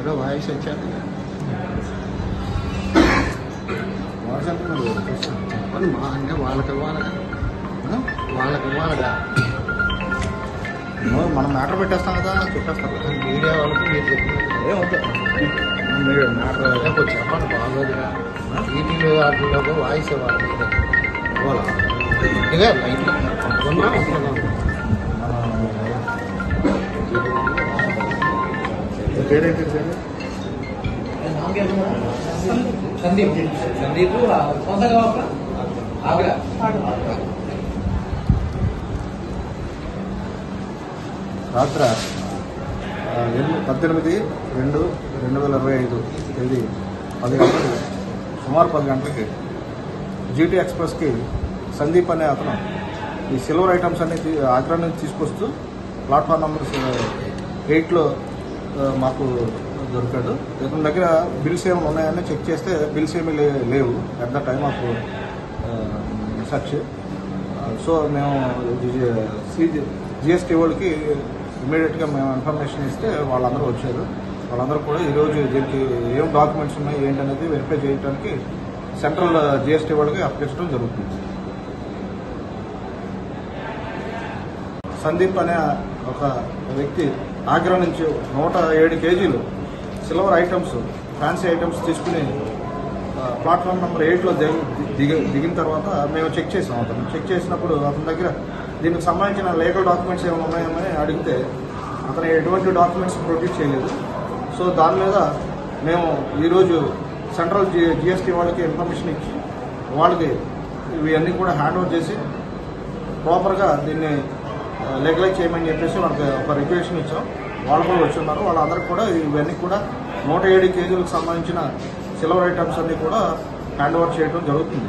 ఏదో వాయిస్ వచ్చారు వాయిస్ అంటే చెప్పండి మా అంటే వాళ్ళకి ఇవ్వాలిగా మనం మ్యాటర్ పెట్టేస్తాం కదా చెప్పేస్తారు కదా మీడియా వాళ్ళకి మీరు చెప్పిన ఏమవుతుంది మీరు మ్యాటర్ కొంచెం చెప్పండి బాగోదుగా ఈటీవీ వాటిలో వాయిస్ ఇవ్వాలి ఇవ్వాలా ఇదిగా లైట్గా పేరేంటి సందీప్ రాత్రి 18/2/2025 తేదీ 10 గంటలకు సుమారు 10 గంటలకి జీటీ ఎక్స్ప్రెస్కి సందీప్ అనే అతను ఈ సిల్వర్ ఐటమ్స్ అన్ని ఆగ్రా నుంచి తీసుకొస్తూ ప్లాట్ఫామ్ నెంబర్ 8లో మాకు దొరికాడు. ఇతని దగ్గర బిల్స్ ఏమైనా ఉన్నాయని చెక్ చేస్తే బిల్స్ ఏమీ లేవు at the time of search. So మేము జిఎస్టీ వాళ్ళకి ఇమీడియట్గా మేము ఇన్ఫర్మేషన్ ఇస్తే వాళ్ళందరూ వచ్చారు. వాళ్ళందరూ కూడా ఈరోజు దీనికి ఏం డాక్యుమెంట్స్ ఉన్నాయి ఏంటనేది వెరిఫై చేయడానికి సెంట్రల్ జిఎస్టీ వాళ్ళకి అప్పగించడం జరుగుతుంది. సందీప్ అనే ఒక వ్యక్తి ఆగ్రా నుంచి 107 కేజీలు సిల్వర్ ఐటమ్స్ ఫ్యాన్సీ ఐటమ్స్ తీసుకుని ప్లాట్ఫామ్ నెంబర్ 8లో దిగిన తర్వాత మేము చెక్ చేసాం. అతను చెక్ చేసినప్పుడు అతని దగ్గర దీనికి సంబంధించిన లీగల్ డాక్యుమెంట్స్ ఏమైనా ఉన్నాయని అడిగితే అతను ఎటువంటి డాక్యుమెంట్స్ ప్రొడ్యూస్ చేయలేదు. సో దాని మీద మేము ఈరోజు సెంట్రల్ జిఎస్టీ వాళ్ళకి ఇన్ఫర్మేషన్ ఇచ్చి వాళ్ళకి ఇవన్నీ కూడా హ్యాండ్ ఓవర్ చేసి ప్రాపర్గా దీన్ని లీగలైజ్ చేయమని చెప్పేసి వాళ్ళకి ఒక రిక్వెషన్ ఇచ్చాం. వాళ్ళు కూడా వచ్చి ఉన్నారు. వాళ్ళందరికీ కూడా ఇవన్నీ కూడా 107 కేజీలకు సంబంధించిన సిల్వర్ ఐటమ్స్ అన్నీ కూడా హ్యాండ్ ఓవర్ చేయడం జరుగుతుంది.